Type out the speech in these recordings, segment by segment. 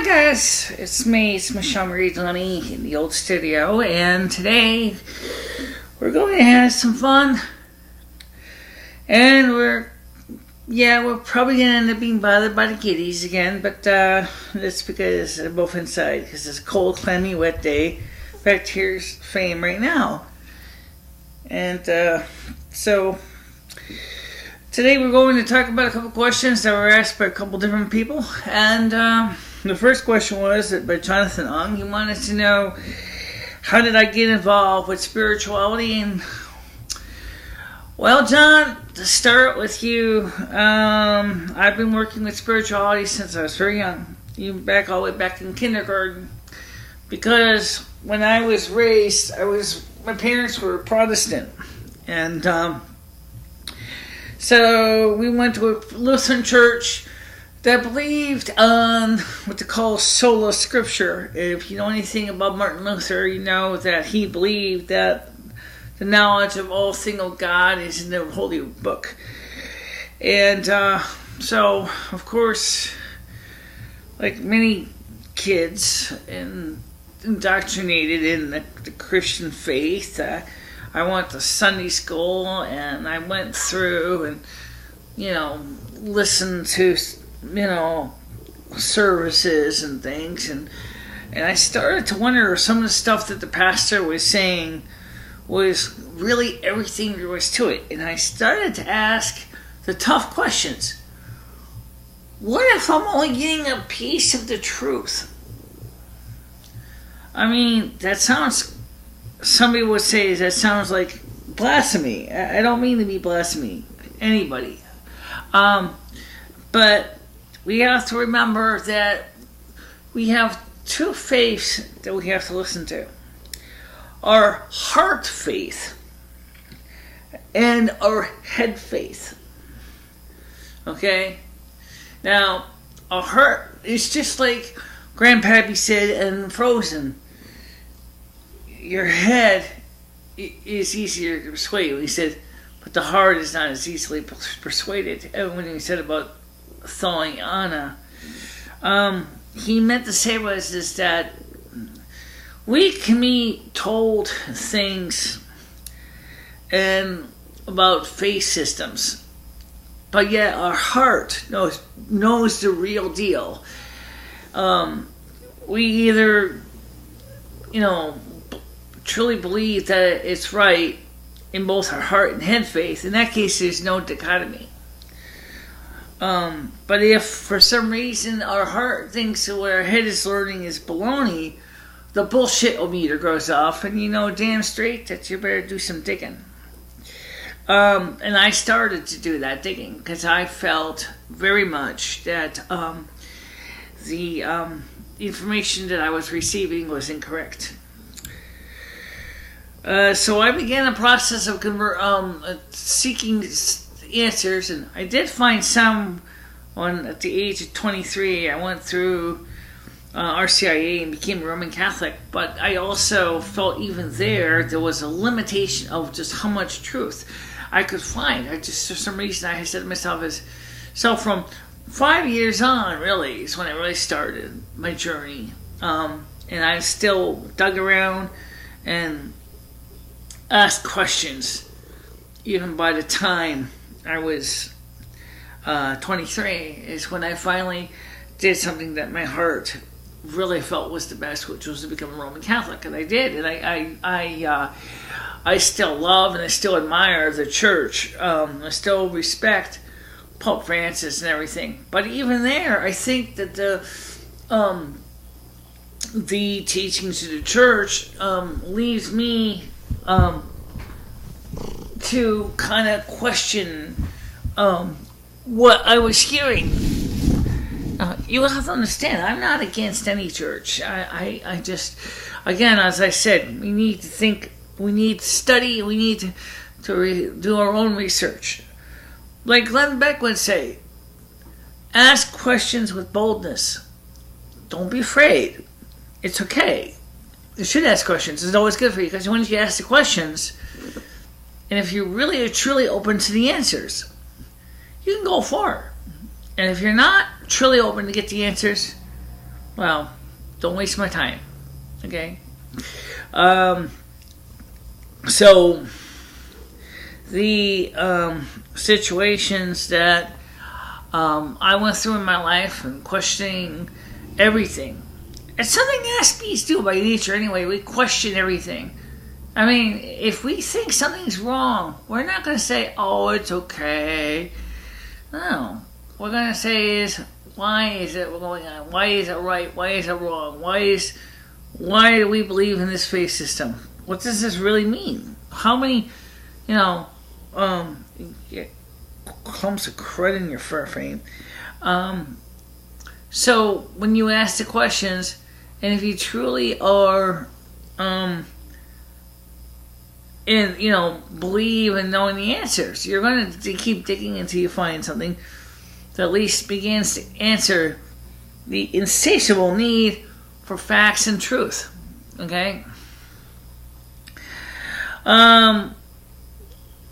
Hi guys, it's MicheleMarieDalene in the old studio, and today we're going to have some fun, and we're probably going to end up being bothered by the kitties again, but that's because they're both inside, because it's a cold, clammy, wet day. In fact, here's Fame right now. And so today we're going to talk about a couple questions that were asked by a couple different people, and the first question was by Jonathan Ong. He wanted to know, how did I get involved with spirituality? And well, John, to start with you, I've been working with spirituality since I was very young, even all the way back in kindergarten, because when I was raised, my parents were Protestant, and so we went to a Lutheran church that believed on what they call sola scriptura. If you know anything about Martin Luther, you know that he believed that the knowledge of all single God is in the Holy Book. And so, of course, like many kids indoctrinated in the Christian faith, I went to Sunday school, and I went through and, listened to services and things, and I started to wonder if some of the stuff that the pastor was saying was really everything there was to it. And I started to ask the tough questions. What if I'm only getting a piece of the truth? I mean, somebody would say that sounds like blasphemy. I don't mean to be blasphemy, anybody. But we have to remember that we have two faiths that we have to listen to. Our heart faith and our head faith. Okay? Now, our heart is just like Grandpappy said in Frozen. Your head is easier to persuade. He said, but the heart is not as easily persuaded. And when he said about thawing Anna, he meant to say is that we can be told things about faith systems, but yet our heart knows the real deal. We either, truly believe that it's right in both our heart and head faith. In that case, there's no dichotomy. But if for some reason our heart thinks that what our head is learning is baloney, the bullshit-o-meter goes off, and you know damn straight that you better do some digging. And I started to do that digging because I felt very much that the information that I was receiving was incorrect. So I began a process of seeking answers, and I did find some at the age of 23. I went through RCIA and became a Roman Catholic, but I also felt even there was a limitation of just how much truth I could find. For some reason, I said to myself, so from 5 years on, really, is when I really started my journey. And I still dug around and asked questions, even by the time I was 23, is when I finally did something that my heart really felt was the best, which was to become a Roman Catholic, and I did. And I still love and I still admire the Church. I still respect Pope Francis and everything. But even there, I think that the teachings of the Church leaves me to kind of question what I was hearing. You have to understand, I'm not against any church. I just, again, as I said, we need to think, we need to study, we need to do our own research. Like Glenn Beck would say, ask questions with boldness. Don't be afraid. It's okay. You should ask questions. It's always good for you, because once you ask the questions, and if you really are truly open to the answers, you can go far. And if you're not truly open to get the answers, well, don't waste my time. Okay? So, the situations that I went through in my life and questioning everything. It's something that SBs do by nature anyway. We question everything. I mean, if we think something's wrong, we're not going to say, oh, it's okay. No. What we're going to say is, why is it going on? Why is it right? Why is it wrong? Why do we believe in this faith system? What does this really mean? How many, clumps of crud in your fur frame? So when you ask the questions, and if you truly are, believe in knowing the answers, you're going to keep digging until you find something that at least begins to answer the insatiable need for facts and truth. Okay?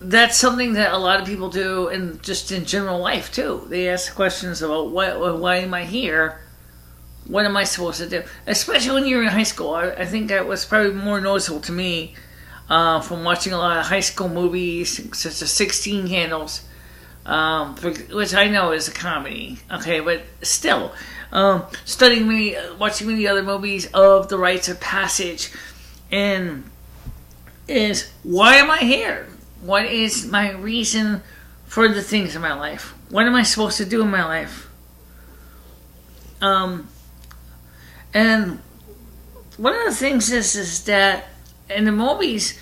That's something that a lot of people do, and just in general life too. They ask questions about why am I here? What am I supposed to do? Especially when you're in high school. I think that was probably more noticeable to me from watching a lot of high school movies, such as 16 Candles, which I know is a comedy. Okay, but still, watching many other movies of the rites of passage, and is why am I here? What is my reason for the things in my life? What am I supposed to do in my life? And one of the things is that in the movies,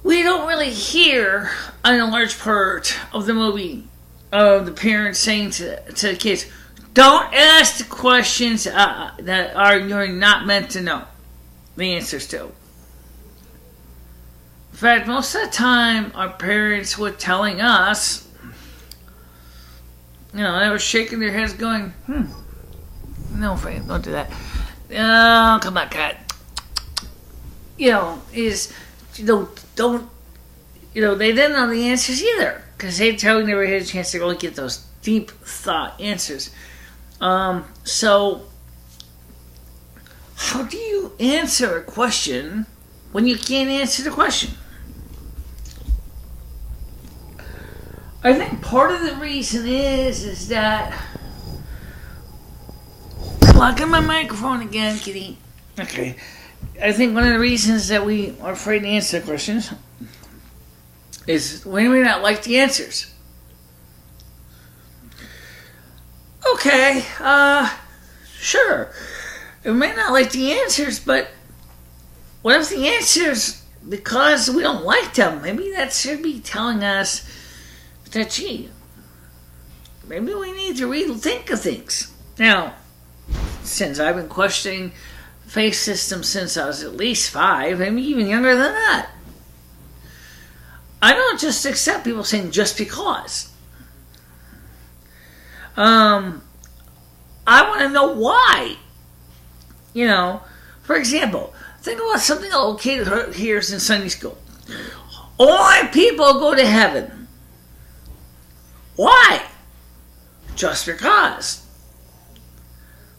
we don't really hear in a large part of the movie of the parents saying to the kids, don't ask the questions that you're not meant to know the answers to. In fact, most of the time, our parents were telling us, they were shaking their heads going, no, Frank, don't do that. Oh, come on, cat. Don't, they didn't know the answers either, because they totally never had a chance to really get those deep thought answers. So, how do you answer a question when you can't answer the question? I think part of the reason is that... Lock in my microphone again, kitty. Okay. I think one of the reasons that we are afraid to answer questions is we may not like the answers. Okay, sure. We may not like the answers, but what if the answers, because we don't like them, maybe that should be telling us that, gee, maybe we need to rethink of things. Now, since I've been questioning faith systems since I was at least 5, maybe even younger than that, I don't just accept people saying just because. I want to know why. For example, think about something a little kid hears in Sunday school. Only people go to heaven. Why? Just because.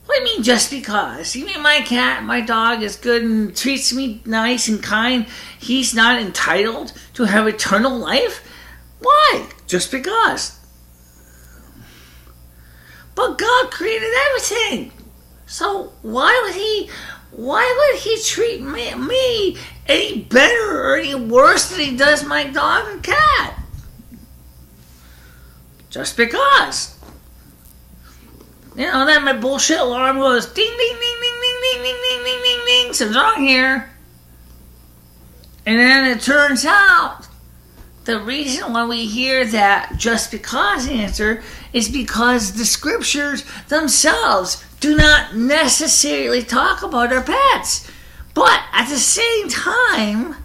What do you mean just because? You mean my cat, my dog is good and treats me nice and kind, he's not entitled to have eternal life? Why? Just because. But God created everything. So why would he treat me any better or any worse than he does my dog and cat? Just because. Then my bullshit alarm goes ding, ding, ding, ding, ding, ding, ding, ding, ding, ding, ding. Something's wrong here. And then it turns out the reason why we hear that just because answer is because the scriptures themselves do not necessarily talk about our pets. But at the same time,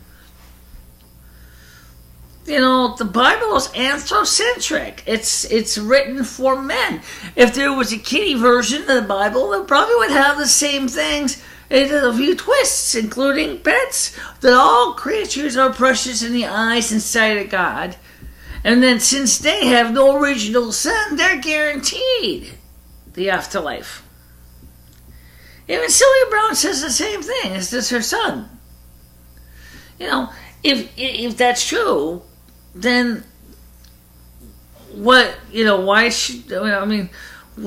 the Bible is anthrocentric. It's written for men. If there was a kitty version of the Bible, it probably would have the same things. It has a few twists, including pets, that all creatures are precious in the eyes and sight of God. And then since they have no original sin, they're guaranteed the afterlife. Even Sylvia Brown says the same thing. It's just her son. You know, if that's true, then what, you know, why should, I mean,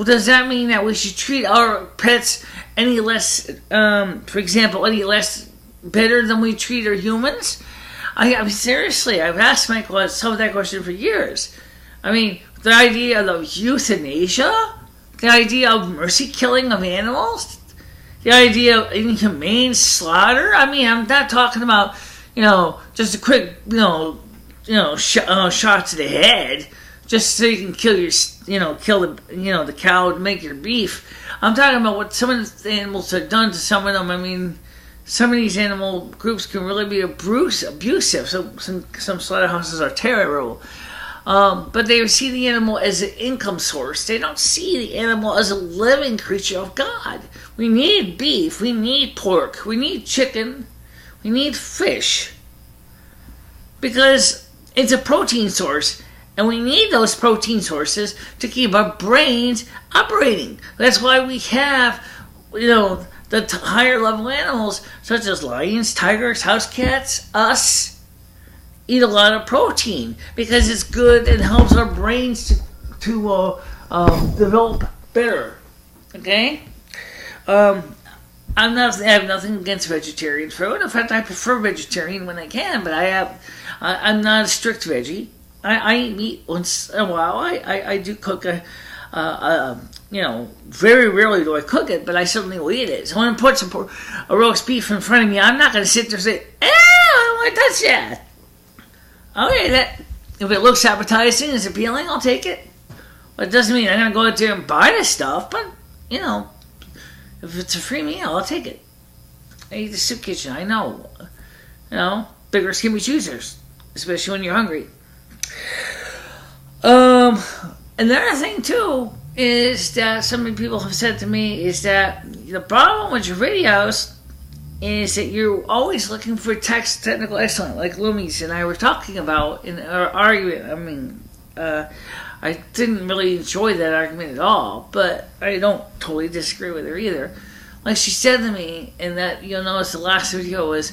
does that mean that we should treat our pets any less, for example, any less better than we treat our humans? I mean, seriously, I've asked Michael some of that question for years. I mean, the idea of euthanasia, the idea of mercy killing of animals, the idea of inhumane slaughter. I mean, I'm not talking about, you know, just a quick, shot to the head, just so you can kill the cow to make your beef. I'm talking about what some of the animals have done to some of them. I mean, some of these animal groups can really be abusive. So some slaughterhouses are terrible. But they see the animal as an income source. They don't see the animal as a living creature of God. We need beef. We need pork. We need chicken. We need fish. Because it's a protein source. And we need those protein sources to keep our brains operating. That's why we have, the higher level animals such as lions, tigers, house cats, us, eat a lot of protein because it's good and helps our brains to develop better. Okay? I have nothing against vegetarian food. In fact, I prefer vegetarian when I can, but I'm not a strict veggie. I eat meat once in a while. I do cook very rarely do I cook it, but I certainly will eat it. So when I put a roast beef in front of me, I'm not going to sit there and say, I don't want to touch that. Okay, if it looks appetizing, it's appealing, I'll take it. But it doesn't mean I'm going to go out there and buy this stuff, but, if it's a free meal, I'll take it. I eat the soup kitchen, I know. Beggars can be choosers, especially when you're hungry. Another thing, too, is that some people have said to me is that the problem with your videos is that you're always looking for technical excellence, like Loomies and I were talking about in our argument. I mean, I didn't really enjoy that argument at all, but I don't totally disagree with her either. Like she said to me, and that you'll notice the last video was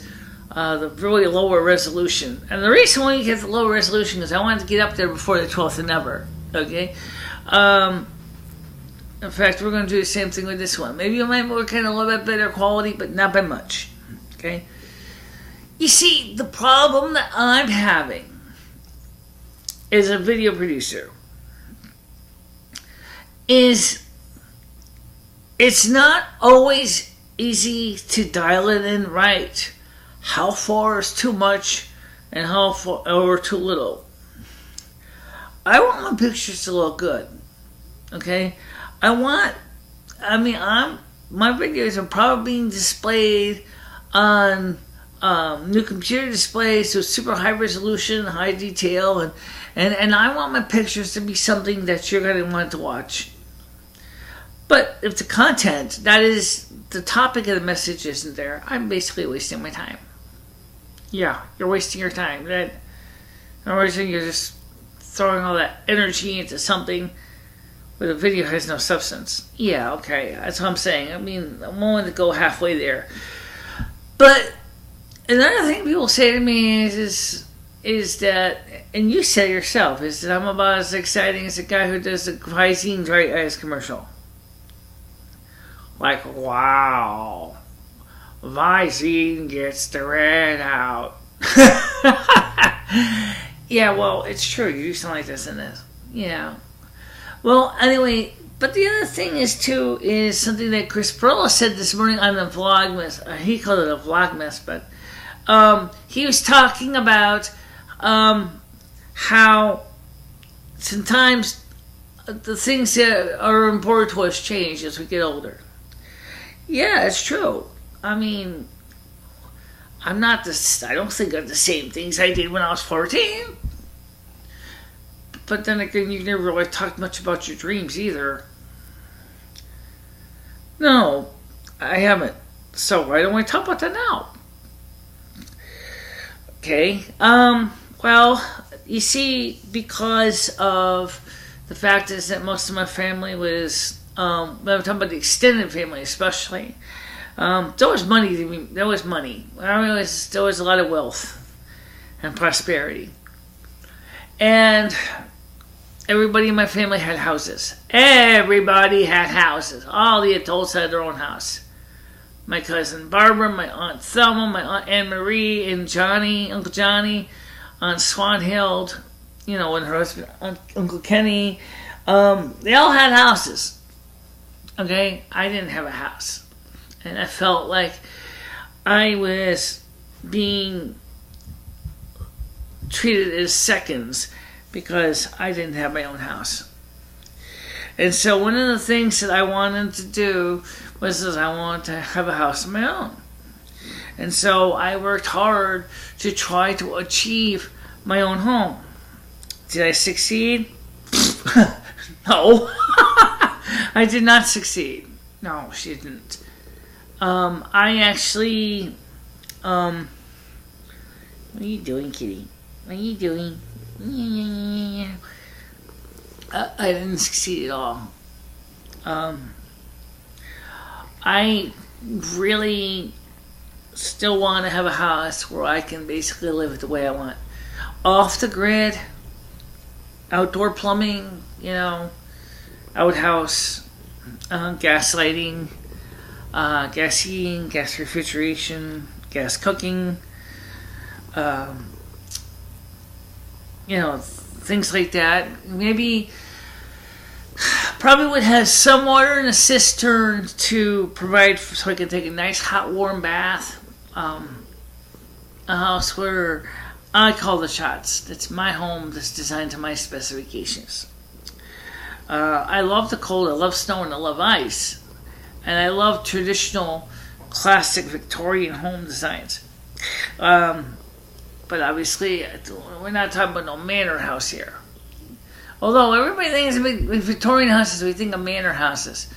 the really lower resolution. And the reason why you get the lower resolution is I wanted to get up there before the 12th of November. Okay? In fact, we're going to do the same thing with this one. Maybe you might work in a little bit better quality, but not by much. Okay? You see, the problem that I'm having as a video producer is it's not always easy to dial it in right. How far is too much and how far or too little? I want my pictures to look good. Okay? my videos are probably being displayed on new computer displays, so super high resolution, high detail, and I want my pictures to be something that you're going to want to watch. But if the content, that is the topic of the message, isn't there, I'm basically wasting my time. Yeah, you're wasting your time. You're just throwing all that energy into something where the video has no substance. Yeah, okay, that's what I'm saying. I mean, I'm willing to go halfway there. But another thing people say to me is that, and you say yourself, is that I'm about as exciting as the guy who does the Visine Dry Eyes commercial. Like, wow, Visine gets the red out. Yeah, well, it's true. You sound like this in this. Yeah. Well, anyway, but the other thing is something that Chris Perla said this morning on the Vlogmas. He called it a Vlogmas, but he was talking about how sometimes the things that are important to us change as we get older. Yeah, it's true. I mean, I don't think of the same things I did when I was 14. But then again, you never really talked much about your dreams either. No, I haven't. So why don't we talk about that now? Okay. Well, you see, because of the fact is that most of my family was But I'm talking about the extended family, especially. There was money. There was money. There was a lot of wealth and prosperity, and everybody in my family had houses. Everybody had houses. All the adults had their own house. My cousin Barbara, my aunt Thelma, my aunt Anne Marie, and Johnny, Uncle Johnny, Aunt Swanhild, and her husband, Uncle Kenny. They all had houses. Okay, I didn't have a house. And I felt like I was being treated as seconds because I didn't have my own house. And so one of the things that I wanted to do was that I wanted to have a house of my own. And so I worked hard to try to achieve my own home. Did I succeed? No. I did not succeed. No, she didn't. I actually, what are you doing, kitty? What are you doing? I didn't succeed at all. I really still want to have a house where I can basically live the way I want. Off the grid, outdoor plumbing, outhouse, gas lighting, gas heating, gas refrigeration, gas cooking, things like that. Maybe, probably would have some water in a cistern to provide so I can take a nice hot warm bath. A house where I call the shots. That's my home that's designed to my specifications. I love the cold, I love snow, and I love ice. And I love traditional, classic Victorian home designs. But obviously, we're not talking about no manor house here. Although everybody thinks of Victorian houses, we think of manor houses.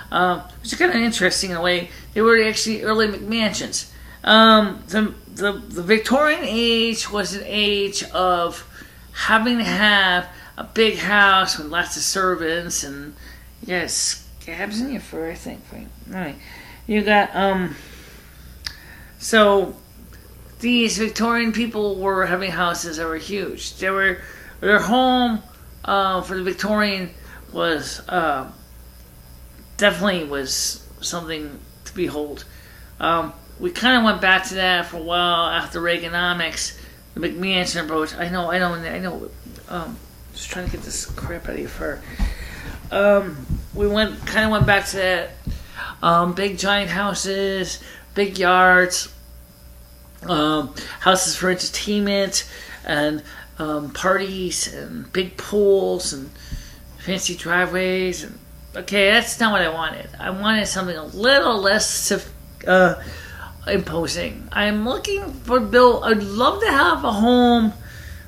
Which is kind of interesting in a way. They were actually early McMansions. The Victorian age was an age of having to have a big house with lots of servants, and you got scabs in your fur, I think. Right. You got, so these Victorian people were having houses that were huge. Their home for the Victorian was definitely was something to behold. We kind of went back to that for a while after Reaganomics, the McMansion approach. I know. Just trying to get this crap out of your fur. We went back to that. Big giant houses, big yards, houses for entertainment, and parties, and big pools, and fancy driveways. And okay, that's not what I wanted. I wanted something a little less imposing. I'm looking for Bill. I'd love to have a home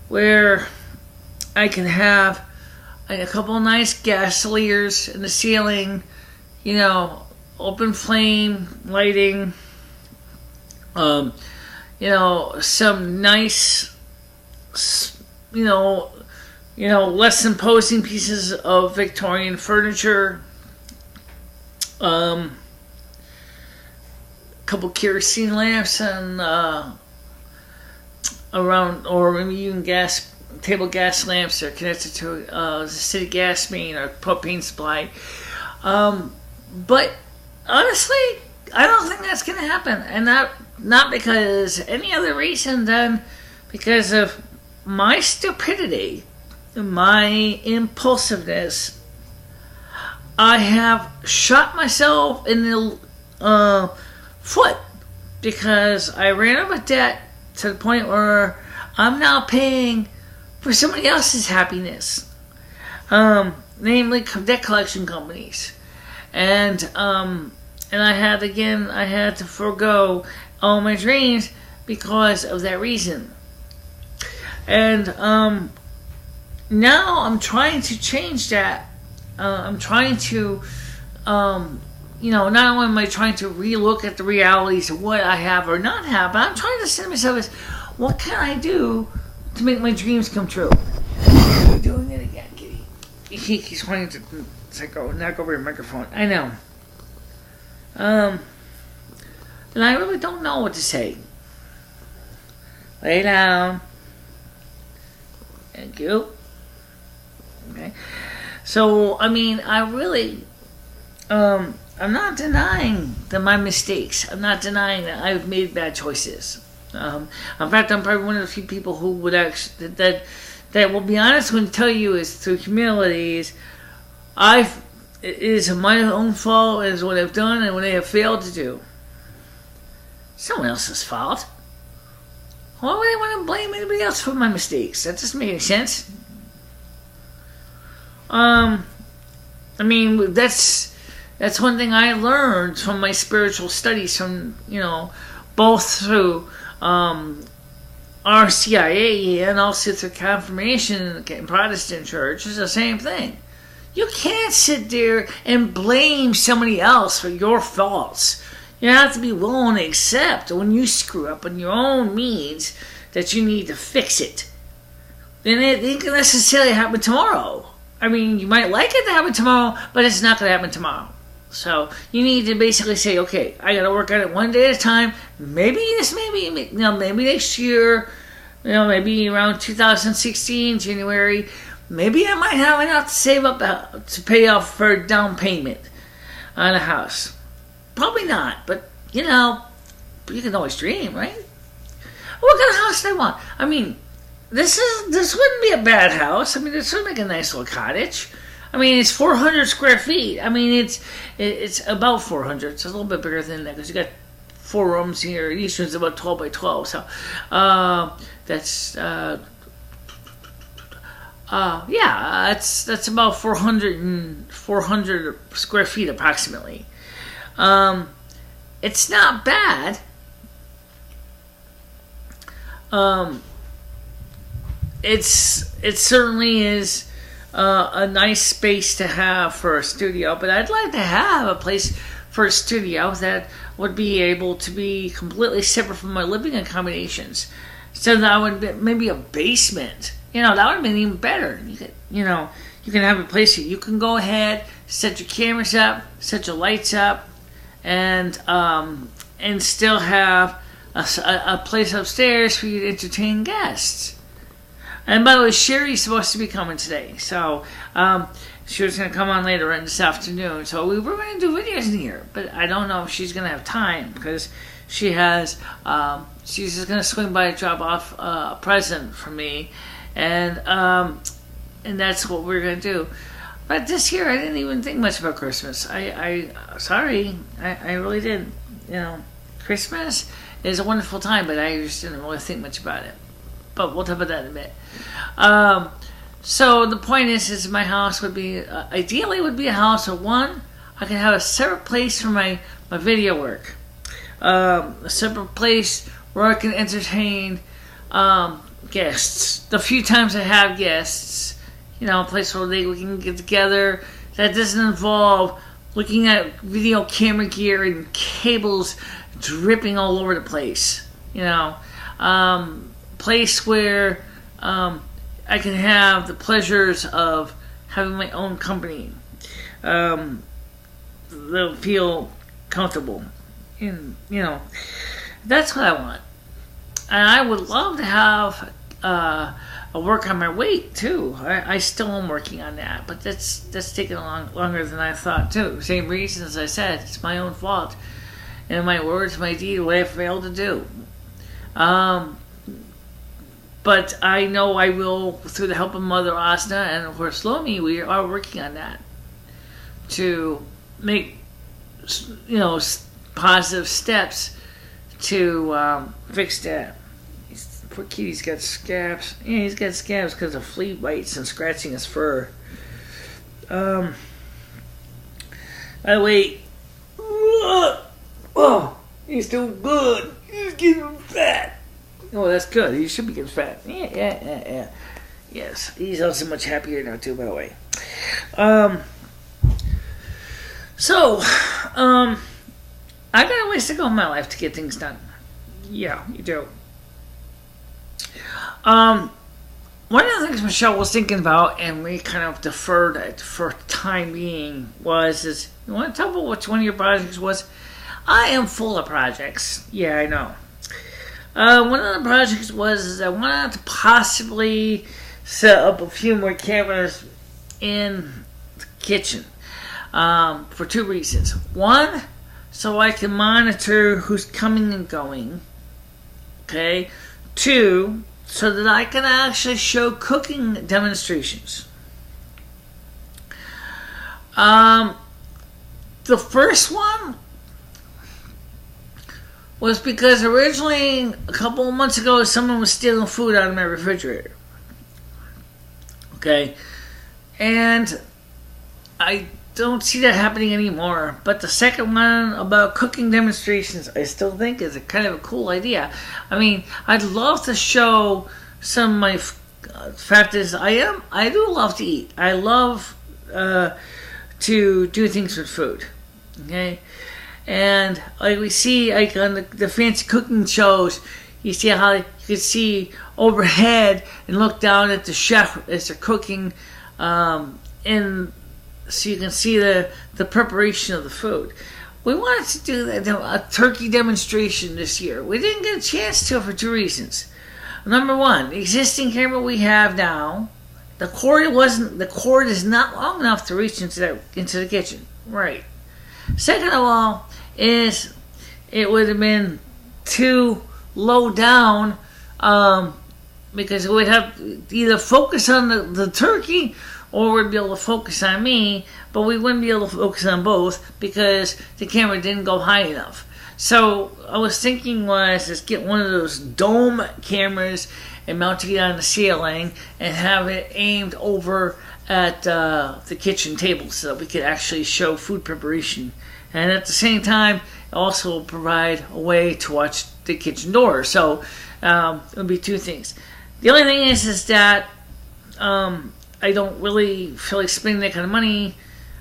where I can have a couple of nice gas layers in the ceiling, open flame lighting, some nice, less imposing pieces of Victorian furniture, couple kerosene lamps and around, or maybe even table gas lamps that are connected to the city gas main or propane supply. But honestly, I don't think that's going to happen, and not because any other reason than because of my stupidity, my impulsiveness. I have shot myself in the foot because I ran up a debt to the point where I'm now paying for somebody else's happiness, namely debt collection companies, and I had to forego all my dreams because of that reason, and now I'm trying to change that. I'm trying to not only am I trying to relook at the realities of what I have or not have, but I'm trying to say to myself is, what can I do to make my dreams come true? You're doing it again, kitty. He's wanting to It's like, oh, knock over your microphone. I know. And I really don't know what to say. Lay down. Thank you. Okay. So, I mean, I really, I'm not denying my mistakes. I'm not denying that I've made bad choices. In fact, I'm probably one of the few people who would actually, that will be honest when tell you is through humility is, it is my own fault is what I've done and what I have failed to do. Someone else's fault. Why would I want to blame anybody else for my mistakes? That doesn't make any sense. I mean, that's one thing I learned from my spiritual studies from, both through RCIA and also through Confirmation in Protestant Church. It's the same thing. You can't sit there and blame somebody else for your faults. You have to be willing to accept when you screw up on your own means that you need to fix it. Then it ain't going to necessarily happen tomorrow. I mean, you might like it to happen tomorrow, but it's not going to happen tomorrow. So you need to basically say, okay, I got to work on it one day at a time. Maybe maybe next year, maybe around 2016, January, maybe I might have enough to save up to pay off for a down payment on a house. Probably not, but you can always dream, right? What kind of house do I want? I mean, this wouldn't be a bad house. I mean, this would make a nice little cottage. I mean, it's 400 square feet. I mean, it's about 400. It's a little bit bigger than that because you got 4 rooms here. Each one's about 12 by 12. So that's that's about 400 square feet approximately. It's not bad. It certainly is a nice space to have for a studio, but I'd like to have a place for a studio that would be able to be completely separate from my living accommodations. So that would be maybe a basement. That would have been even better. You can have a place that you can go ahead, set your cameras up, set your lights up, and still have a place upstairs for you to entertain guests. And by the way, Sherry's supposed to be coming today, so she was going to come on later on this afternoon. So we were going to do videos in here, but I don't know if she's going to have time because she has. She's just going to swing by and drop off a present for me, and that's what we're going to do. But this year, I didn't even think much about Christmas. I really didn't. Christmas is a wonderful time, but I just didn't really think much about it. But we'll talk about that in a bit. So the point is my house would be, ideally would be a house of one. I can have a separate place for my video work. A separate place where I can entertain guests. The few times I have guests, a place where we can get together that doesn't involve looking at video camera gear and cables dripping all over the place. Place where I can have the pleasures of having my own company. They'll feel comfortable. And, that's what I want. And I would love to have a work on my weight, too. I still am working on that, but that's taking longer than I thought, too. Same reason as I said, it's my own fault. And my words, my deed, what I failed to do. But I know I will, through the help of Mother Asna and of course Lomi, we are working on that to make, positive steps to fix that. Poor kitty's got scabs. Yeah, he's got scabs because of flea bites and scratching his fur. By the way, he's doing good. He's getting fat. Oh, that's good. He should be getting fat. Yeah. Yes, he's also much happier now too, by the way. I got a ways to go in my life to get things done. Yeah, you do. one of the things Michelle was thinking about, and we kind of deferred it for the time being, is you want to tell me which one of your projects was? I am full of projects. Yeah, I know. One of the projects was I wanted to possibly set up a few more cameras in the kitchen for two reasons. One, so I can monitor who's coming and going. Okay. Two, so that I can actually show cooking demonstrations. The first one was because originally, a couple of months ago, someone was stealing food out of my refrigerator. Okay? And I don't see that happening anymore. But the second one about cooking demonstrations, I still think is a kind of a cool idea. I mean, I'd love to show some of my fact is I do love to eat. I love to do things with food. Okay? And like we see like on the fancy cooking shows, you see how you can see overhead and look down at the chef as they're cooking, and so you can see the preparation of the food. We wanted to do a turkey demonstration this year. We didn't get a chance to for two reasons. Number one, the existing camera we have now, the cord is not long enough to reach into the kitchen. Right. Second of all, is it would have been too low down, because it would have to either focus on the turkey or we'd be able to focus on me, but we wouldn't be able to focus on both because the camera didn't go high enough. So I was thinking is get one of those dome cameras and mount it on the ceiling and have it aimed over at the kitchen table so that we could actually show food preparation. And at the same time, also provide a way to watch the kitchen door. So it would be two things. The only thing is that I don't really feel like spending that kind of money,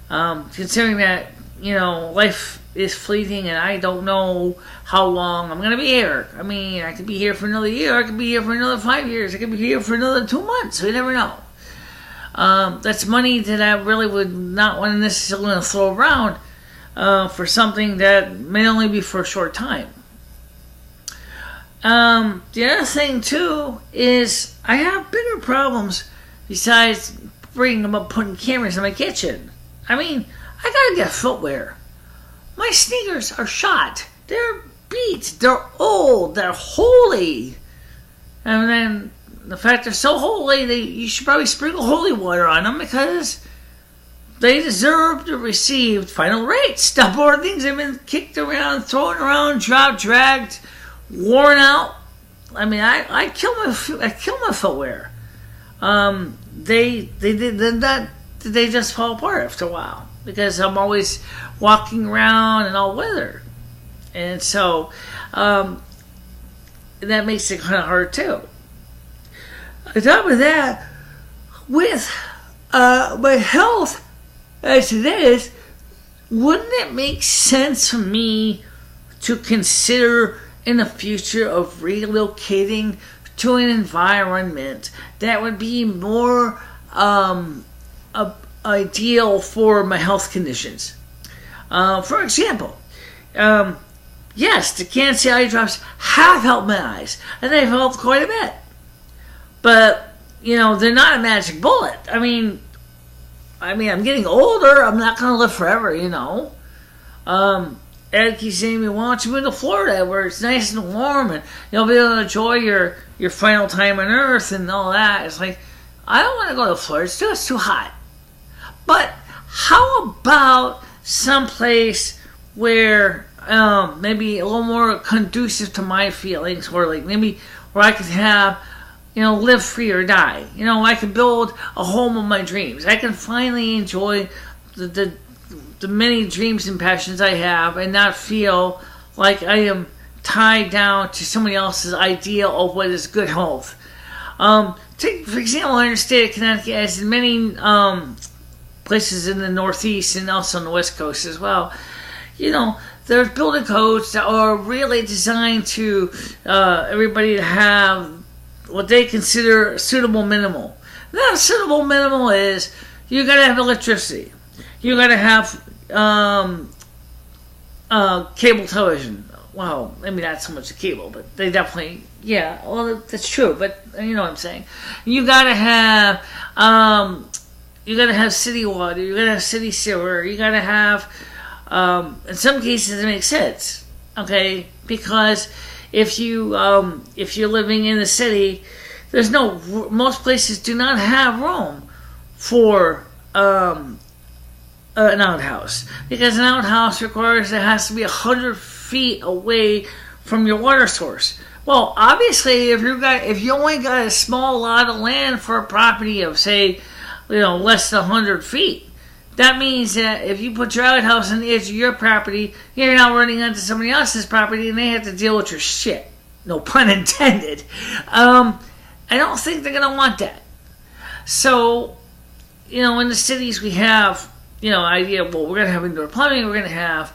considering that, life is fleeting and I don't know how long I'm going to be here. I mean, I could be here for another year, I could be here for another 5 years, I could be here for another 2 months. We never know. That's money that I really would not want to necessarily throw around for something that may only be for a short time. The other thing too is I have bigger problems besides putting cameras in my kitchen. I mean, I gotta get footwear. My sneakers are shot. They're beat. They're old. They're holy. And then the fact they're so holy, you should probably sprinkle holy water on them because they deserve to receive final rates. Stuff or things have been kicked around, thrown around, dropped, dragged, worn out. I mean, I kill my footwear. They just fall apart after a while because I'm always walking around in all weather, and so that makes it kind of hard too. On top of that, with my health as it is, wouldn't it make sense for me to consider in the future of relocating to an environment that would be more ideal for my health conditions? For example, yes, the Can-C eye drops have helped my eyes, and they've helped quite a bit. But, they're not a magic bullet. I mean, I'm getting older. I'm not going to live forever, Ed keeps saying to me, why don't you move to Florida where it's nice and warm and you'll be able to enjoy your final time on Earth and all that. It's like, I don't want to go to Florida. It's too hot. But how about someplace where maybe a little more conducive to my feelings, or like maybe where I could have, live free or die. I can build a home of my dreams. I can finally enjoy the many dreams and passions I have and not feel like I am tied down to somebody else's idea of what is good health. Take, for example, our state of Connecticut, as in many places in the Northeast and also on the West Coast as well. There's building codes that are really designed to everybody to have what they consider suitable minimal. Now, suitable minimal is you got to have electricity. You got to have cable television. Well, maybe not so much a cable, but they definitely, yeah. Well, that's true, but you know what I'm saying. You got to have city water. You got to have city sewer. You got to have. In some cases, it makes sense. Okay, because if you're living in the city, most places do not have room for an outhouse, because an outhouse requires it has to be 100 feet away from your water source. Well, obviously, if you only got a small lot of land for a property of, say, less than 100 feet, that means that if you put your outhouse on the edge of your property, you're now running onto somebody else's property, and they have to deal with your shit. No pun intended. I don't think they're gonna want that. So, in the cities we have, idea. Well, we're gonna have indoor plumbing. We're gonna have,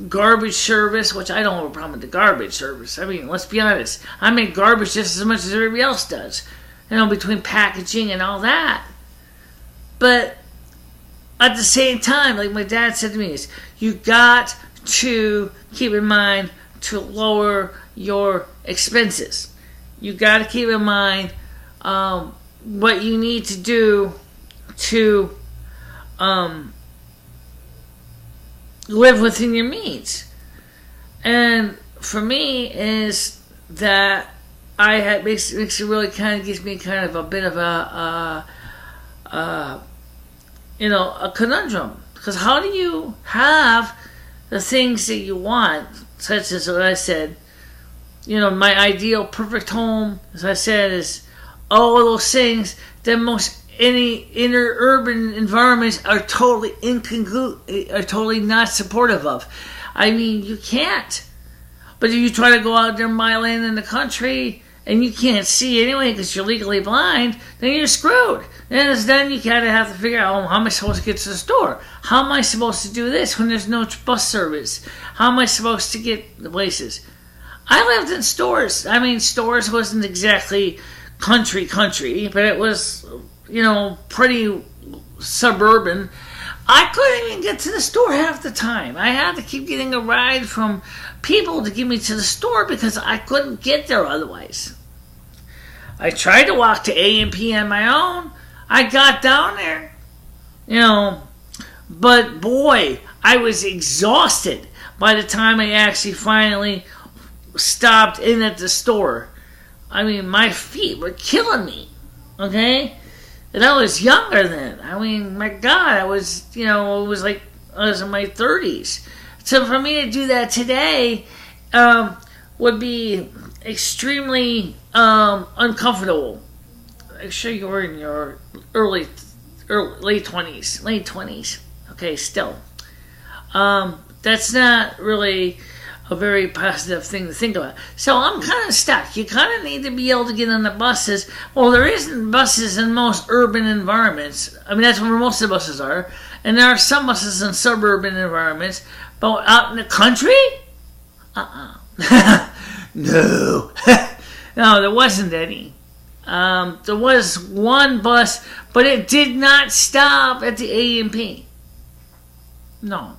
garbage service, which I don't have a problem with the garbage service. I mean, let's be honest. I make garbage just as much as everybody else does. Between packaging and all that. But at the same time, like my dad said to me, is you got to keep in mind to lower your expenses. You got to keep in mind what you need to do to live within your means. And for me is that makes it really kind of gives me kind of a bit of a conundrum. Because how do you have the things that you want, such as what I said, my ideal perfect home, as I said, is all of those things that any inner urban environments are totally are totally not supportive of. I mean, you can't. But if you try to go out there mile in the country and you can't see anyway because you're legally blind, then you're screwed. And then you kind of have to figure out, how am I supposed to get to the store? How am I supposed to do this when there's no bus service? How am I supposed to get the places? I lived in stores. I mean, stores wasn't exactly country, but it was, pretty suburban. I couldn't even get to the store half the time. I had to keep getting a ride from people to get me to the store because I couldn't get there otherwise. I tried to walk to A&P on my own. I got down there, but boy, I was exhausted by the time I actually finally stopped in at the store. I mean, my feet were killing me, okay? And I was younger then. I mean, my God, I was in my 30s. So for me to do that today would be extremely uncomfortable. I'm sure you were in your late 20s. Okay, still. That's not really a very positive thing to think about. So I'm kind of stuck. You kind of need to be able to get on the buses. Well, there isn't buses in most urban environments. I mean, that's where most of the buses are. And there are some buses in suburban environments. But out in the country? No. No, there wasn't any. There was one bus, but it did not stop at the A&P. No.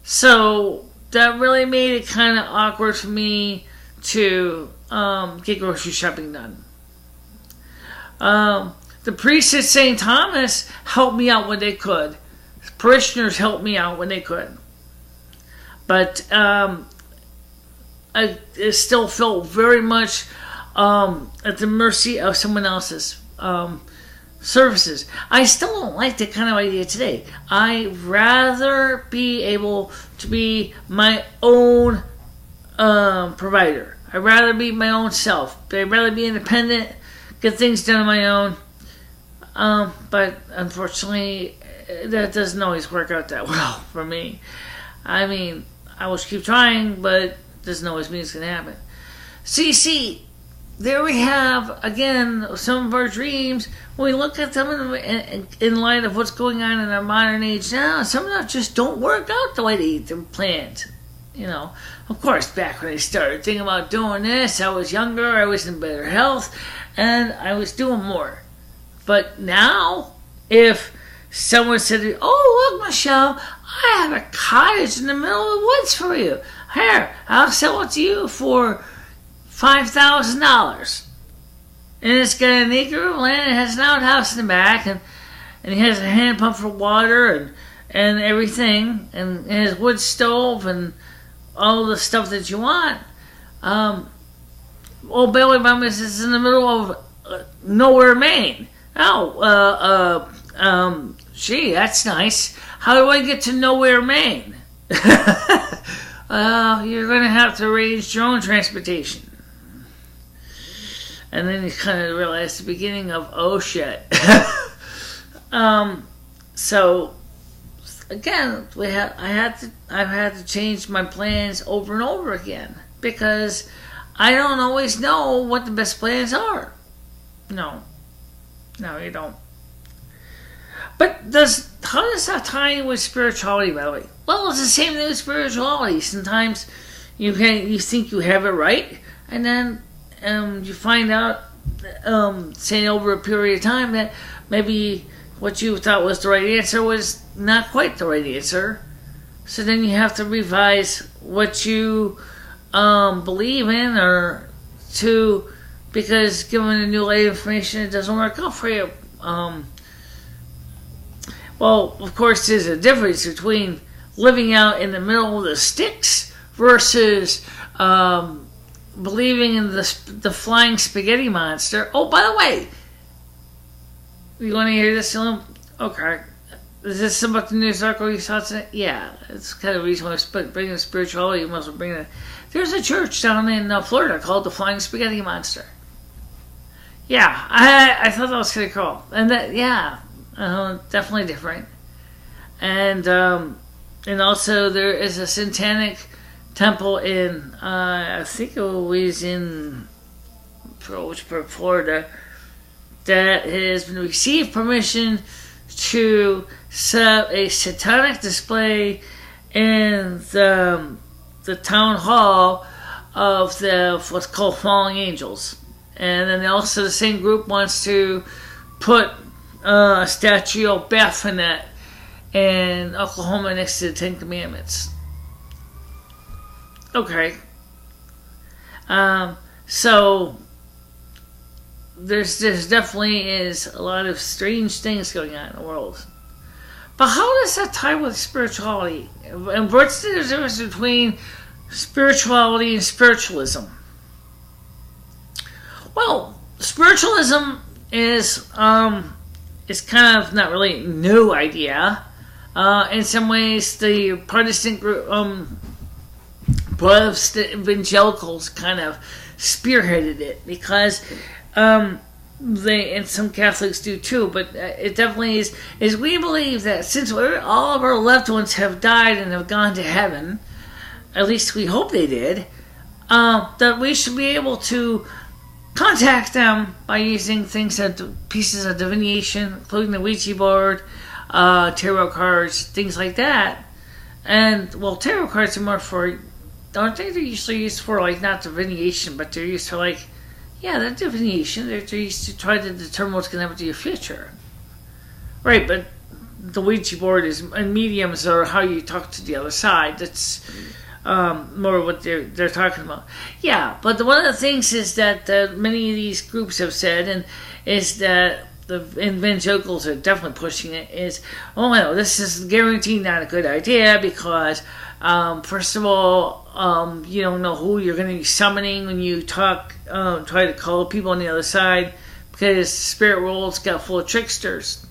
So that really made it kind of awkward for me to get grocery shopping done. The priests at St. Thomas helped me out when they could. Parishioners helped me out when they could. But I still felt very much at the mercy of someone else's services. I still don't like that kind of idea today. I'd rather be able to be my own provider. I'd rather be my own self. I'd rather be independent, get things done on my own. But unfortunately, that doesn't always work out that well for me. I mean, I will keep trying, but it doesn't always mean it's going to happen. See, there we have, again, some of our dreams. When we look at them in light of what's going on in our modern age now, some of them just don't work out the way they're planned. Of course, back when I started thinking about doing this, I was younger, I was in better health, and I was doing more. But now, if someone said, "Oh, look, Michelle, I have a cottage in the middle of the woods for you. Here, I'll sell it to you for $5,000. And it's got an acre of land, it has an outhouse in the back, and it has a hand pump for water and everything, and it has wood stove and all the stuff that you want. Old Bailey Bumpus is in the middle of nowhere, Maine. Oh, gee, that's nice. How do I get to nowhere, Maine? You're going to have to arrange your own transportation." And then you kind of realize the beginning of, oh shit. So again, I've had to change my plans over and over again because I don't always know what the best plans are. No, you don't. But how does that tie in with spirituality, by the way? Well, it's the same thing with spirituality. Sometimes you think you have it right, and then you find out, say over a period of time, that maybe what you thought was the right answer was not quite the right answer. So then you have to revise what you believe in, because given the new light information, it doesn't work out for you. Well, of course, there's a difference between living out in the middle of the sticks versus believing in the flying spaghetti monster. Oh, by the way, you want to hear this? Okay. Is this about the news article you saw today? Yeah, it's kind of the reason why I bring spirituality. You must bring it. There's a church down in Florida called the Flying Spaghetti Monster. Yeah, I thought that was kind of cool. And that, yeah, definitely different. And also there is a satanic temple in, I think it was in Florida, that has been received permission to set up a satanic display in the town hall of what's called Falling Angels. And then also the same group wants to put a statue of Baphomet in Oklahoma next to the Ten Commandments. Okay. So there's definitely is a lot of strange things going on in the world. But how does that tie with spirituality? And what's the difference between spirituality and spiritualism? Well, spiritualism is kind of not really a new idea. In some ways, the Protestant group, Protestant evangelicals kind of spearheaded it because they, and some Catholics do too, but it definitely is we believe that since all of our loved ones have died and have gone to heaven, at least we hope they did, that we should be able to contact them by using pieces of divination, including the Ouija board, tarot cards, things like that. And, well, tarot cards are more for, aren't they? They're usually used for, not divination, but they're used for, they're divination. They're used to try to determine what's going to happen to your future. Right, but the Ouija board and mediums are how you talk to the other side. That's more what they're talking about. Yeah, but one of the things is that many of these groups have said, and is that the evangelicals are definitely pushing it, is, oh no, this is guaranteed not a good idea because, first of all, you don't know who you're going to be summoning when you try to call people on the other side, because the spirit world's got full of tricksters.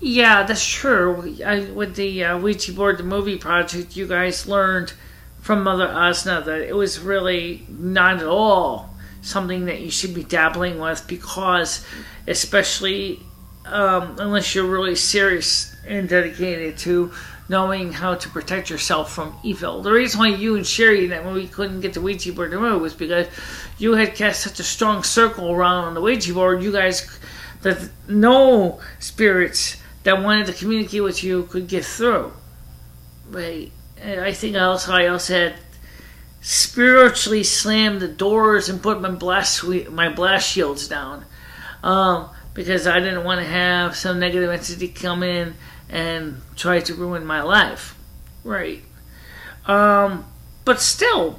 Yeah, that's true. With the Ouija board, the movie project, you guys learned from Mother Osna that it was really not at all something that you should be dabbling with, because especially unless you're really serious and dedicated to knowing how to protect yourself from evil. The reason why you and Sherry, that when we couldn't get the Ouija board to move, was because you had cast such a strong circle around on the Ouija board, you guys, that no spirits that wanted to communicate with you could get through. Right. I think I also had spiritually slammed the doors and put my blast shields down, because I didn't want to have some negative entity come in and try to ruin my life. Right. But still,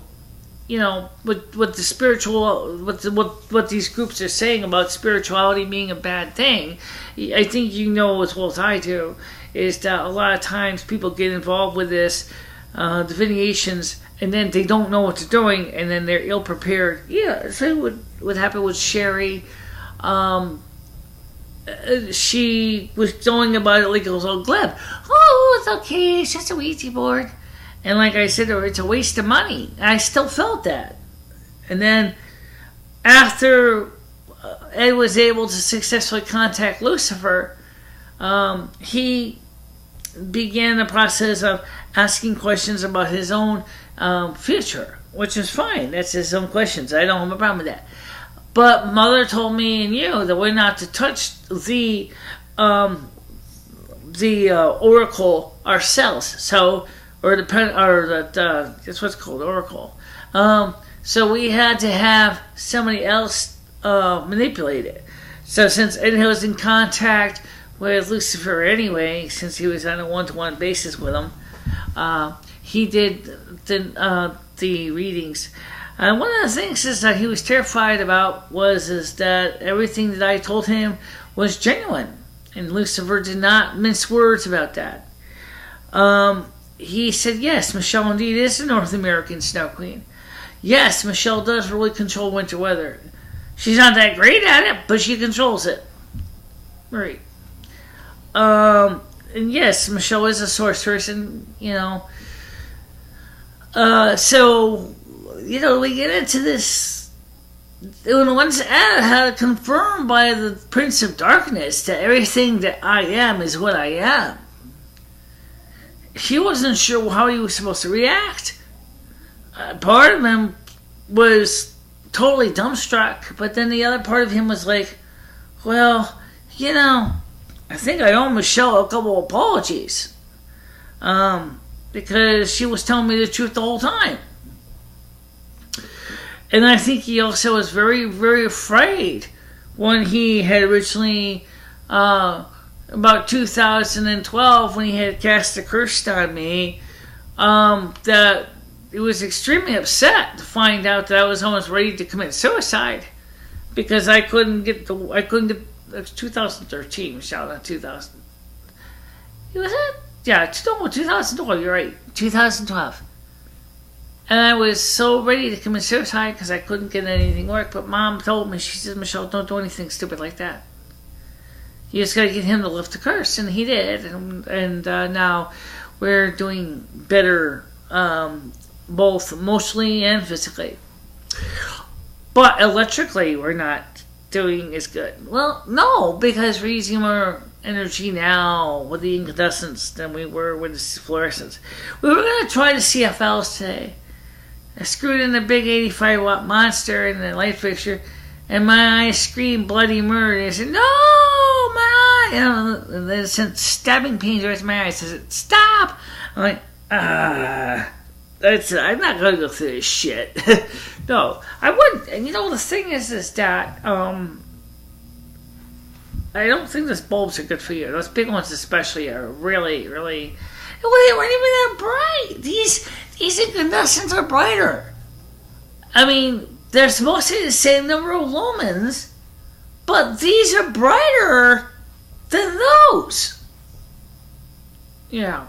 what the spiritual, what these groups are saying about spirituality being a bad thing, I think you know as well as I do, is that a lot of times people get involved with this divinations, and then they don't know what they're doing, and then they're ill prepared. Yeah, so what happened with Sherry. She was going about it like it was all glib. Oh, it's okay, it's just a Ouija board. And like I said, it's a waste of money. I still felt that. And then after Ed was able to successfully contact Lucifer, he began the process of asking questions about his own future, which is fine. That's his own questions. I don't have a problem with that. But Mother told me and you that we're not to touch the oracle ourselves. So, that's what's called oracle. So we had to have somebody else manipulate it. So since Ed was in contact with Lucifer anyway, since he was on a one-to-one basis with him, he did the readings. And one of the things is that he was terrified about is that everything that I told him was genuine, and Lucifer did not mince words about that. He said, yes, Michele indeed is the North American Snow Queen. Yes, Michele does really control winter weather. She's not that great at it, but she controls it. Right. And yes, Michele is a sorceress, and, so, we get into this. Once Anna had it confirmed by the Prince of Darkness that everything that I am is what I am, he wasn't sure how he was supposed to react. Part of him was totally dumbstruck, but then the other part of him was like, well, I think I owe Michele a couple of apologies. Because she was telling me the truth the whole time. And I think he also was very, very afraid when he had originally, about 2012, when he had cast a curse on me, that he was extremely upset to find out that I was almost ready to commit suicide because I couldn't get it was 2013, Michele, not 2000. Was it? Yeah, 2012, you're right, 2012. And I was so ready to commit suicide because I couldn't get anything work. But Mom told me, she said, Michele, don't do anything stupid like that. You just got to get him to lift the curse. And he did. And now we're doing better, both emotionally and physically. But electrically, we're not doing as good. Well, no, because we're using more energy now with the incandescents than we were with the fluorescents. We were going to try the CFLs today. I screwed in a big 85-watt monster in the light fixture, and my eyes screamed bloody murder. I said, no, my eye! And then it sent stabbing pains right to my eyes. I said, stop! I'm like, that's it. I'm not going to go through this shit. No, I wouldn't. And the thing is that, I don't think those bulbs are good for you. Those big ones especially are really, really... Well, they weren't even that bright. These incandescents are brighter. I mean, they're supposed to be the same number of lumens, but these are brighter than those. Yeah.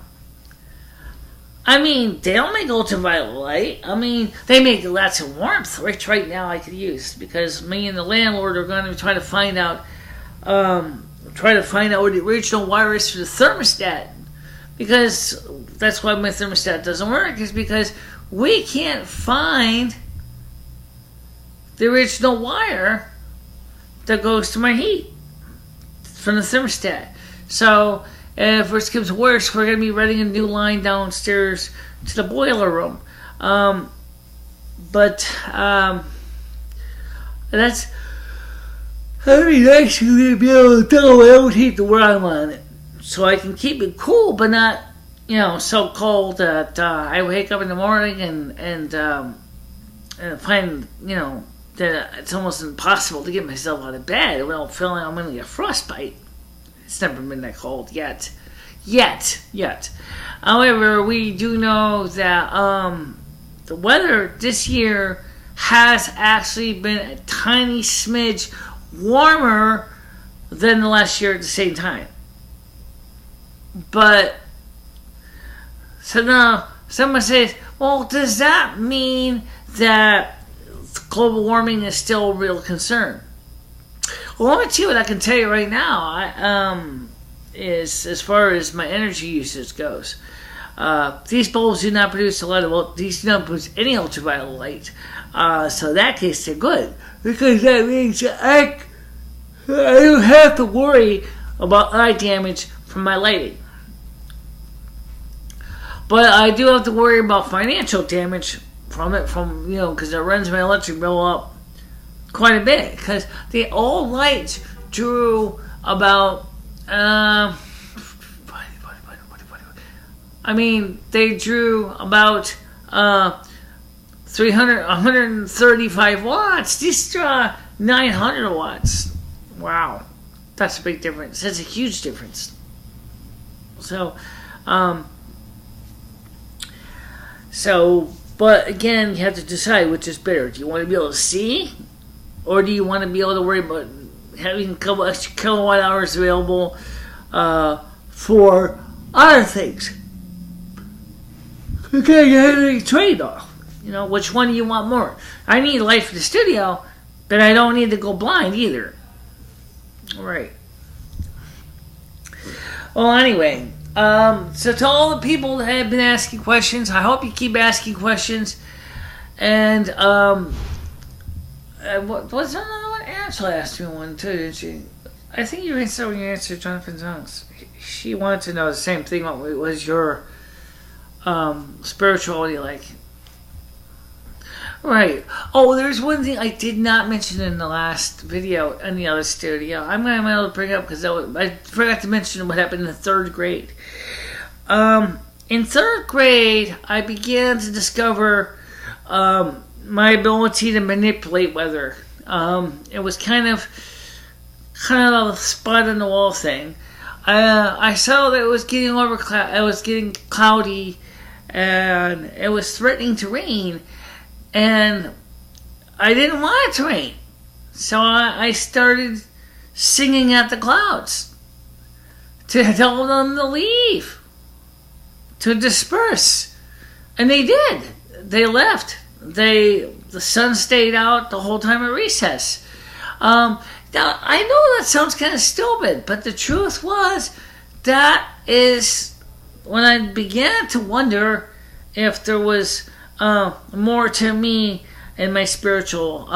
I mean, they don't make ultraviolet light. I mean, they make lots of warmth, which right now I could use, because me and the landlord are going to try to find out what the original wire is for the thermostat, because that's why my thermostat doesn't work, is because we can't find the original wire that goes to my heat from the thermostat. So if it gets worse, we're going to be running a new line downstairs to the boiler room. That's that'd be nice to be able to tell my own heat where I'm on it, so I can keep it cool, but not, so cold that I wake up in the morning and and find, that it's almost impossible to get myself out of bed without feeling I'm going to get frostbite. It's never been that cold yet. However, we do know that the weather this year has actually been a tiny smidge warmer than the last year at the same time. But, so now someone says, well, does that mean that global warming is still a real concern? Well, let me tell you what I can tell you right now. Is as far as my energy usage goes. These bulbs do not produce these do not produce any ultraviolet light. So in that case, they're good. Because that means I don't have to worry about eye damage from my lighting. But I do have to worry about financial damage from it, because it runs my electric bill up quite a bit. Because the old lights drew about, they drew about 135 watts. These draw 900 watts. Wow, that's a big difference. That's a huge difference. But again, you have to decide which is better. Do you want to be able to see, or do you want to be able to worry about having a couple extra kilowatt hours available for other things? Okay, you have a trade-off. Which one do you want more? I need light for the studio, but I don't need to go blind either. All right. Well, anyway, so to all the people that have been asking questions, I hope you keep asking questions. And what's another one? Angela asked me one too, didn't she? I think you answered when you answered Jonathan Jones. She wanted to know the same thing. What was your spirituality like? Right. Oh, there's one thing I did not mention in the last video in the other studio. I'm going to be able to bring up because I forgot to mention what happened in the third grade. In third grade, I began to discover my ability to manipulate weather. It was kind of a spot on the wall thing. I saw that it was getting cloudy, and it was threatening to rain. And I didn't want it to rain. So I started singing at the clouds to tell them to leave, to disperse. And they did. They left. The sun stayed out the whole time at recess. Now, I know that sounds kind of stupid, but the truth was that is when I began to wonder if there was more to me and my spiritual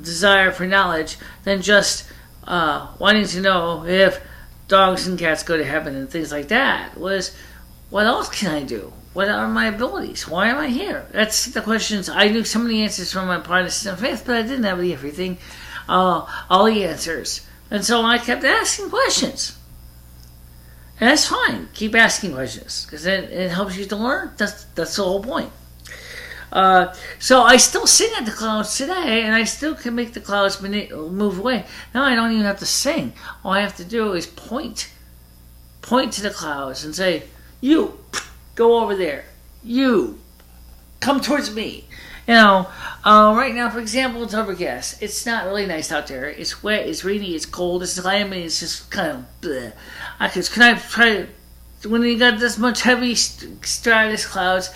desire for knowledge than just wanting to know if dogs and cats go to heaven and things like that. Was what else can I do? What are my abilities? Why am I here? That's the questions. I knew some of the answers from my Protestant faith, but I didn't have everything, all the answers. And so I kept asking questions. And that's fine. Keep asking questions because it helps you to learn. That's the whole point. So I still sing at the clouds today, and I still can make the clouds move away. Now I don't even have to sing. All I have to do is point to the clouds and say, "You, go over there. You, come towards me." Right now, for example, it's overcast. It's not really nice out there. It's wet, it's rainy, it's cold, it's cloudy, it's just kind of bleh. Can I try, when you got this much heavy stratus clouds,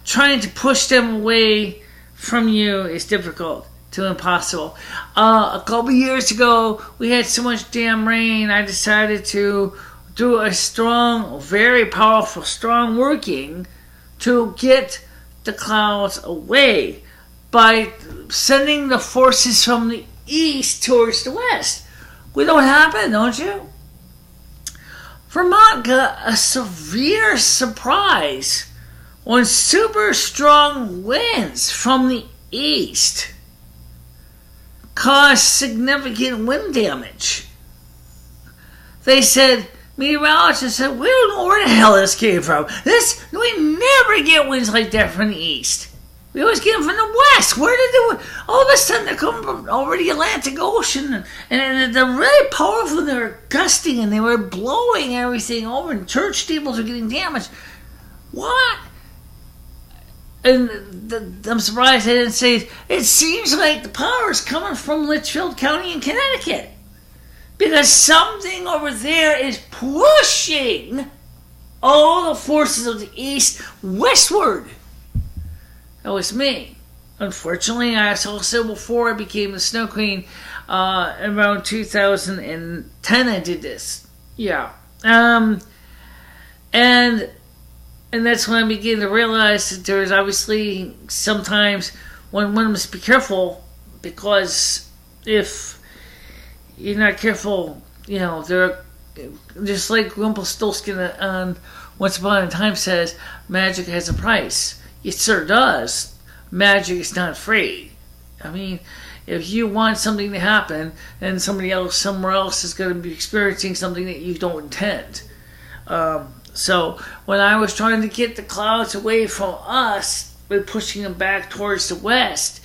trying to push them away from you is difficult to impossible. A couple years ago, we had so much damn rain, I decided to do a strong, very powerful, strong working to get the clouds away by sending the forces from the east towards the west. We know what happened, don't you? Vermont got a severe surprise when super strong winds from the east caused significant wind damage. They said, meteorologists said, we don't know where the hell this came from. We never get winds like that from the east. We always get them from the west. Where did they? All of a sudden, they come from over the Atlantic Ocean, and they're really powerful. They were gusting, and they were blowing everything over, and church steeples are getting damaged. What? And I'm surprised they didn't say, it seems like the power is coming from Litchfield County in Connecticut. Because something over there is pushing all the forces of the east westward. That was me. Unfortunately, as I also said before I became the Snow Queen, around 2010 I did this. Yeah. And that's when I began to realize that there's obviously sometimes one must be careful, because if you're not careful, they're just like Rumpelstiltskin on Once Upon a Time says, magic has a price. It sure does. Magic is not free. I mean, if you want something to happen, then somebody else somewhere else is going to be experiencing something that you don't intend. So when I was trying to get the clouds away from us by pushing them back towards the west,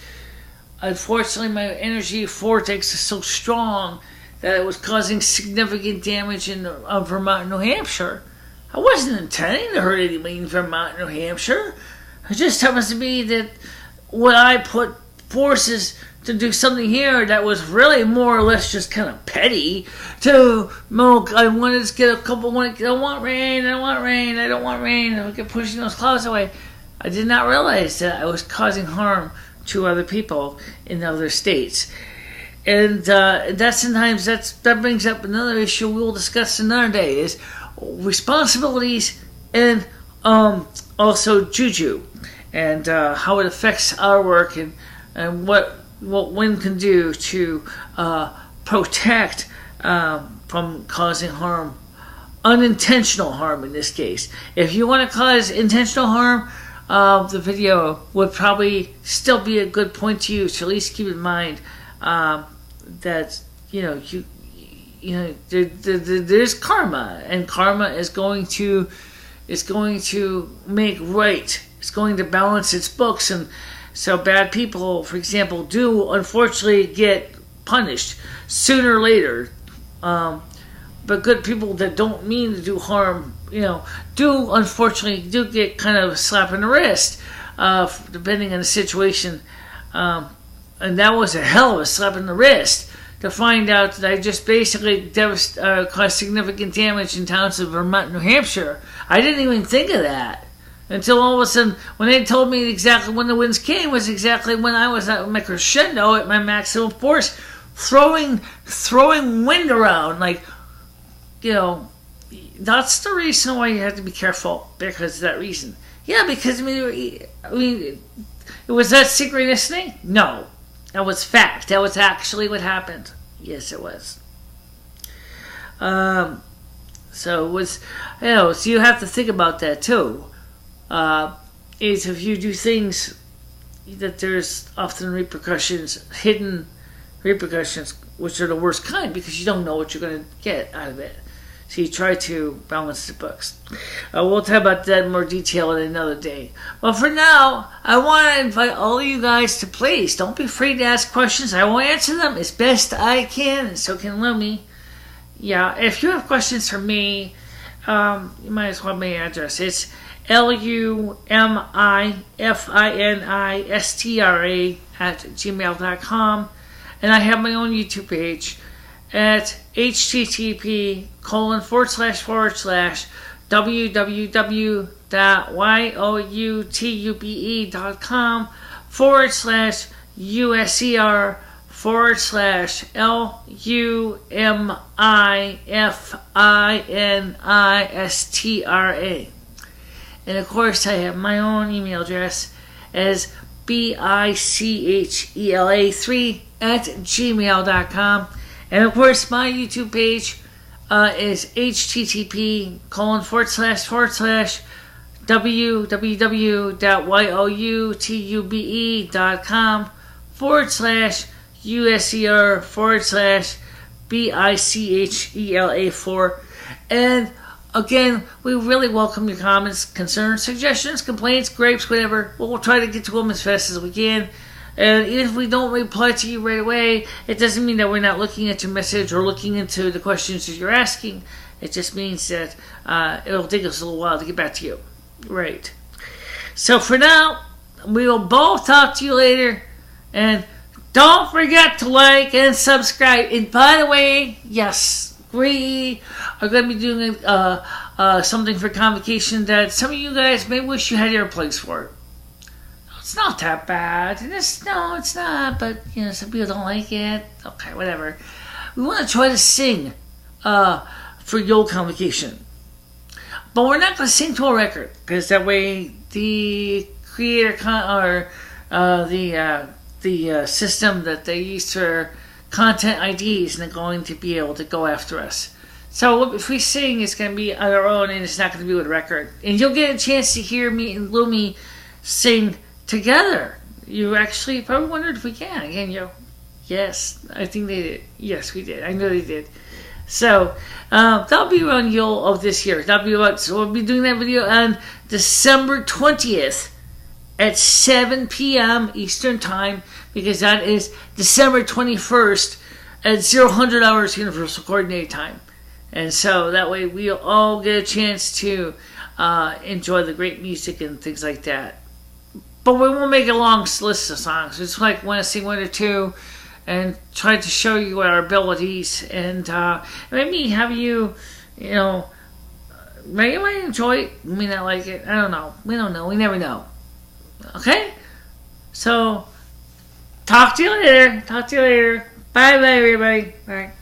unfortunately my energy vortex is so strong that it was causing significant damage in Vermont and New Hampshire. I wasn't intending to hurt anybody in Vermont and New Hampshire. It just happens to be that when I put forces to do something here that was really more or less just kind of petty, I wanted to get a couple, I don't want rain, I kept pushing those clouds away. I did not realize that I was causing harm to other people in other states. And that brings up another issue we'll discuss another day, is responsibilities and also juju, and how it affects our work, and what one can do to protect from causing harm, unintentional harm in this case. If you want to cause intentional harm, the video would probably still be a good point to use. To at least keep in mind that there's karma, and karma is going to make right. It's going to balance its books, and so bad people, for example, do unfortunately get punished sooner or later. But good people that don't mean to do harm, do unfortunately get kind of a slap in the wrist, depending on the situation. And that was a hell of a slap in the wrist to find out that I just basically caused significant damage in towns of Vermont and New Hampshire. I didn't even think of that until all of a sudden, when they told me exactly when the winds came, was exactly when I was at my crescendo at my maximum force, throwing wind around. That's the reason why you have to be careful, because of that reason. Yeah, because was that synchronicity? No, that was fact. That was actually what happened. Yes, it was. So it was, so you have to think about that too. Is if you do things that there's often repercussions, hidden repercussions, which are the worst kind, because you don't know what you're going to get out of it. So you try to balance the books. We'll talk about that in more detail in another day. Well, for now, I want to invite all of you guys to please don't be afraid to ask questions. I will answer them as best I can, and so can Lumi. Yeah, if you have questions for me, you might as well have my address. It's lumifinistra@gmail.com, and I have my own YouTube page at http://www.youtube.com/USER/LUMIFINISTRA. And of course, I have my own email address as bicachela3@gmail.com. And of course, my YouTube page is http://www.youtube.com/USER/BICHELA4. And again, we really welcome your comments, concerns, suggestions, complaints, gripes, whatever. We'll try to get to them as fast as we can. And even if we don't reply to you right away, it doesn't mean that we're not looking at your message or looking into the questions that you're asking. It just means that it'll take us a little while to get back to you. Right. So for now, we will both talk to you later. And don't forget to like and subscribe. And by the way, yes, we are going to be doing something for convocation that some of you guys may wish you had airplanes for. It's not that bad. No, it's not. But, some people don't like it. Okay, whatever. We want to try to sing for Yule Convocation. But we're not going to sing to a record. Because that way the creator the system that they use for content ID isn't going to be able to go after us. So if we sing, it's going to be on our own and it's not going to be with a record. And you'll get a chance to hear me and Lumi sing together. You actually probably wondered if we can. Again, yes, I think they did. Yes, we did. I know they did. So that'll be around Yule of this year. So we'll be doing that video on December 20th at 7 p.m. Eastern Time, because that is December 21st at 00 hours Universal Coordinated Time. And so that way we'll all get a chance to enjoy the great music and things like that. But we won't make a long list of songs. It's like want to sing one or two and try to show you our abilities and maybe have you, maybe you might enjoy it, you may not like it. I don't know. We don't know. We never know. Okay? So, talk to you later. Bye-bye, everybody. Bye.